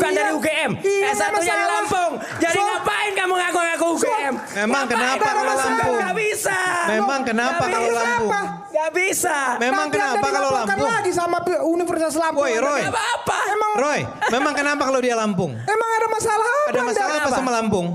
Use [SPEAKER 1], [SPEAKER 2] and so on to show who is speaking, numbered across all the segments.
[SPEAKER 1] bukan dari UGM. S1-nya di Lampung. Jadi ngapain kamu ngaku-ngaku UGM?
[SPEAKER 2] Memang kenapa kalau Lampung?
[SPEAKER 1] Gak bisa.
[SPEAKER 2] Memang kenapa kalau Lampung?
[SPEAKER 1] Gak bisa.
[SPEAKER 2] Memang kenapa kalau Lampung?
[SPEAKER 3] Lagi sama Universitas Lampung.
[SPEAKER 2] Woi Roy.
[SPEAKER 1] Gak apa-apa.
[SPEAKER 2] Roy, memang kenapa kalau dia Lampung?
[SPEAKER 3] Emang ada masalah apa?
[SPEAKER 2] Ada masalah apa sama Lampung?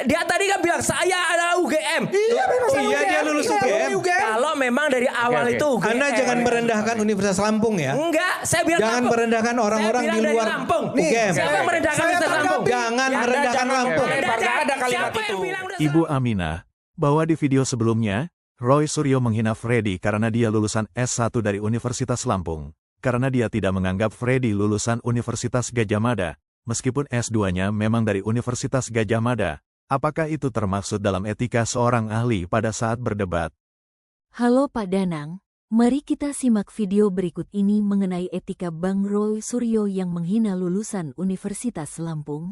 [SPEAKER 1] Dia tadi kan bilang saya adalah UGM.
[SPEAKER 3] Iya, memang sama
[SPEAKER 2] iya, dia lulus UGM.
[SPEAKER 1] Kalau memang dari awal itu UGM.
[SPEAKER 2] Anda jangan merendahkan Universitas Lampung ya.
[SPEAKER 1] Enggak, saya bilang
[SPEAKER 2] Jangan
[SPEAKER 1] Lampung.
[SPEAKER 2] merendahkan orang-orang
[SPEAKER 1] Saya
[SPEAKER 2] di
[SPEAKER 1] bilang
[SPEAKER 2] luar
[SPEAKER 1] dari Lampung.
[SPEAKER 2] UGM.
[SPEAKER 1] Siapa yang merendahkan Universitas Lampung?
[SPEAKER 2] Jangan merendahkan Lampung.
[SPEAKER 1] Ada kalimat itu.
[SPEAKER 4] Ibu Aminah, bahwa di video sebelumnya, Roy Suryo menghina Freddy karena dia lulusan S1 dari Universitas Lampung. Karena dia tidak menganggap Freddy lulusan Universitas Gadjah Mada, meskipun S2-nya memang dari Universitas Gadjah Mada. Apakah itu termaksud dalam etika seorang ahli pada saat berdebat?
[SPEAKER 5] Halo Pak Danang, mari kita simak video berikut ini mengenai etika Bang Roy Suryo yang menghina lulusan Universitas Lampung.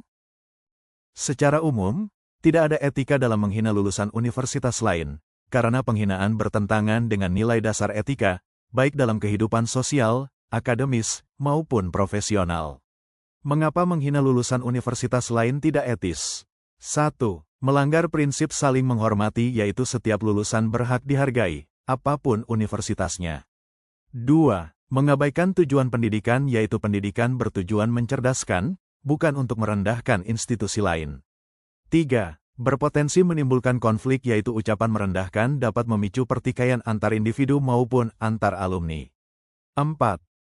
[SPEAKER 4] Secara umum, tidak ada etika dalam menghina lulusan universitas lain, karena penghinaan bertentangan dengan nilai dasar etika, baik dalam kehidupan sosial, akademis, maupun profesional. Mengapa menghina lulusan universitas lain tidak etis? 1. Melanggar prinsip saling menghormati yaitu setiap lulusan berhak dihargai, apapun universitasnya. 2. Mengabaikan tujuan pendidikan yaitu pendidikan bertujuan mencerdaskan, bukan untuk merendahkan institusi lain. 3. Berpotensi menimbulkan konflik yaitu ucapan merendahkan dapat memicu pertikaian antar individu maupun antar alumni. 4.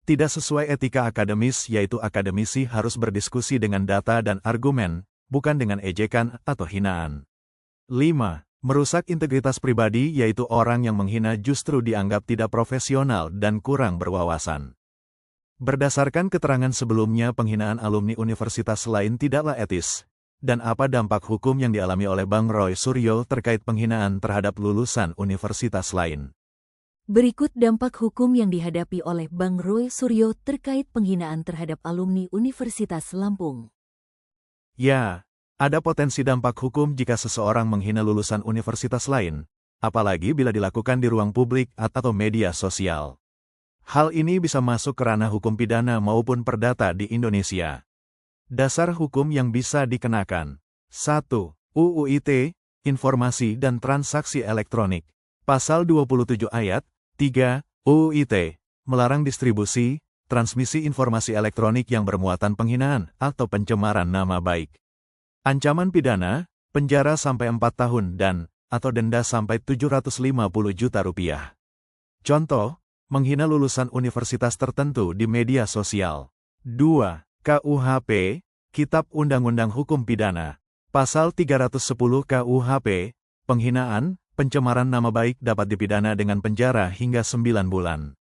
[SPEAKER 4] Tidak sesuai etika akademis yaitu akademisi harus berdiskusi dengan data dan argumen, bukan dengan ejekan atau hinaan. 5. Merusak integritas pribadi yaitu orang yang menghina justru dianggap tidak profesional dan kurang berwawasan. Berdasarkan keterangan sebelumnya penghinaan alumni universitas lain tidaklah etis. Dan apa dampak hukum yang dialami oleh Bang Roy Suryo terkait penghinaan terhadap lulusan universitas lain?
[SPEAKER 5] Berikut dampak hukum yang dihadapi oleh Bang Roy Suryo terkait penghinaan terhadap alumni Universitas Lampung.
[SPEAKER 4] Ya, ada potensi dampak hukum jika seseorang menghina lulusan universitas lain, apalagi bila dilakukan di ruang publik atau media sosial. Hal ini bisa masuk ke ranah hukum pidana maupun perdata di Indonesia. Dasar hukum yang bisa dikenakan. 1. UU ITE, Informasi dan Transaksi Elektronik. Pasal 27 ayat 3, UU ITE, melarang distribusi, transmisi informasi elektronik yang bermuatan penghinaan atau pencemaran nama baik. Ancaman pidana, penjara sampai 4 tahun dan, atau denda sampai 750 juta rupiah. Contoh, menghina lulusan universitas tertentu di media sosial. 2. KUHP, Kitab Undang-Undang Hukum Pidana. Pasal 310 KUHP, penghinaan, pencemaran nama baik dapat dipidana dengan penjara hingga 9 bulan.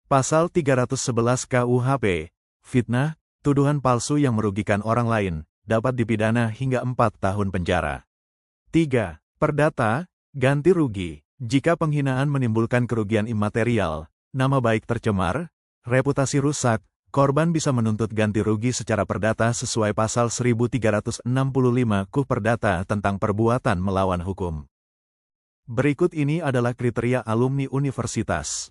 [SPEAKER 4] Pasal 311 KUHP, fitnah, tuduhan palsu yang merugikan orang lain, dapat dipidana hingga 4 tahun penjara. 3. Perdata, ganti rugi. Jika penghinaan menimbulkan kerugian imaterial, nama baik tercemar, reputasi rusak, korban bisa menuntut ganti rugi secara perdata sesuai pasal 1365 KUH Perdata tentang perbuatan melawan hukum. Berikut ini adalah kriteria alumni universitas.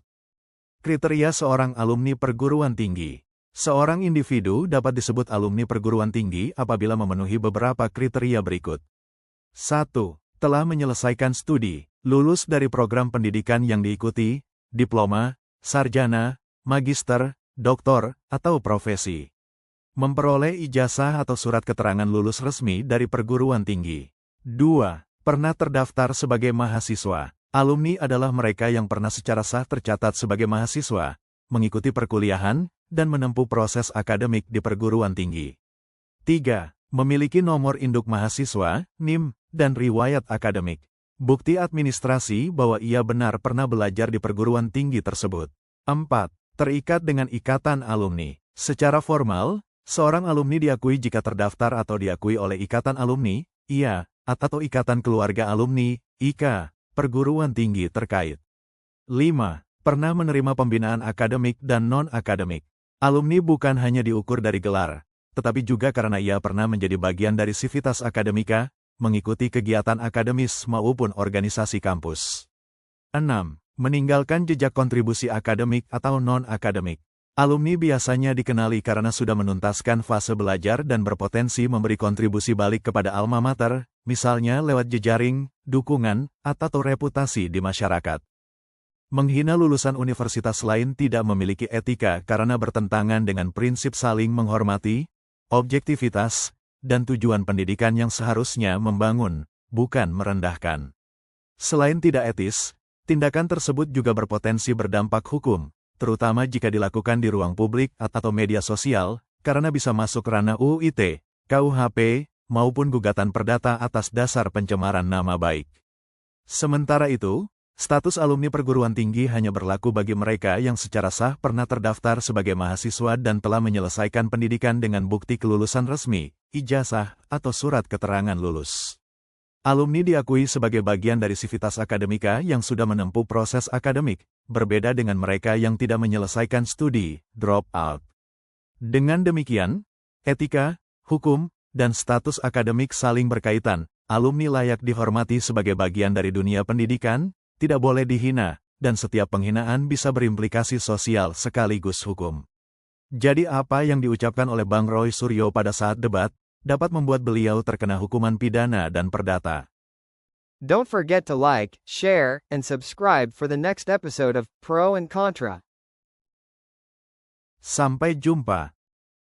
[SPEAKER 4] Kriteria seorang alumni perguruan tinggi. Seorang individu dapat disebut alumni perguruan tinggi apabila memenuhi beberapa kriteria berikut. 1. Telah menyelesaikan studi, lulus dari program pendidikan yang diikuti, diploma, sarjana, magister, doktor, atau profesi. Memperoleh ijazah atau surat keterangan lulus resmi dari perguruan tinggi. 2. Pernah terdaftar sebagai mahasiswa. Alumni adalah mereka yang pernah secara sah tercatat sebagai mahasiswa, mengikuti perkuliahan, dan menempuh proses akademik di perguruan tinggi. 3. Memiliki nomor induk mahasiswa, NIM, dan riwayat akademik. Bukti administrasi bahwa ia benar pernah belajar di perguruan tinggi tersebut. 4. Terikat dengan ikatan alumni. Secara formal, seorang alumni diakui jika terdaftar atau diakui oleh ikatan alumni, IA, atau ikatan keluarga alumni, IKA, perguruan tinggi terkait. 5. Pernah menerima pembinaan akademik dan non-akademik. Alumni bukan hanya diukur dari gelar, tetapi juga karena ia pernah menjadi bagian dari sivitas akademika, mengikuti kegiatan akademis maupun organisasi kampus. 6. Meninggalkan jejak kontribusi akademik atau non-akademik. Alumni biasanya dikenali karena sudah menuntaskan fase belajar dan berpotensi memberi kontribusi balik kepada alma mater, misalnya lewat jejaring, dukungan, atau reputasi di masyarakat. Menghina lulusan universitas lain tidak memiliki etika karena bertentangan dengan prinsip saling menghormati, objektivitas, dan tujuan pendidikan yang seharusnya membangun, bukan merendahkan. Selain tidak etis, tindakan tersebut juga berpotensi berdampak hukum, terutama jika dilakukan di ruang publik atau media sosial, karena bisa masuk ranah UU ITE, KUHP, maupun gugatan perdata atas dasar pencemaran nama baik. Sementara itu, status alumni perguruan tinggi hanya berlaku bagi mereka yang secara sah pernah terdaftar sebagai mahasiswa dan telah menyelesaikan pendidikan dengan bukti kelulusan resmi, ijazah, atau surat keterangan lulus. Alumni diakui sebagai bagian dari sivitas akademika yang sudah menempuh proses akademik, berbeda dengan mereka yang tidak menyelesaikan studi, drop out. Dengan demikian, etika, hukum, dan status akademik saling berkaitan. Alumni layak dihormati sebagai bagian dari dunia pendidikan, tidak boleh dihina, dan setiap penghinaan bisa berimplikasi sosial sekaligus hukum. Jadi apa yang diucapkan oleh Bang Roy Suryo pada saat debat, dapat membuat beliau terkena hukuman pidana dan perdata.
[SPEAKER 6] Don't forget to like, share, and subscribe for the next episode of Pro and Contra.
[SPEAKER 4] Sampai jumpa.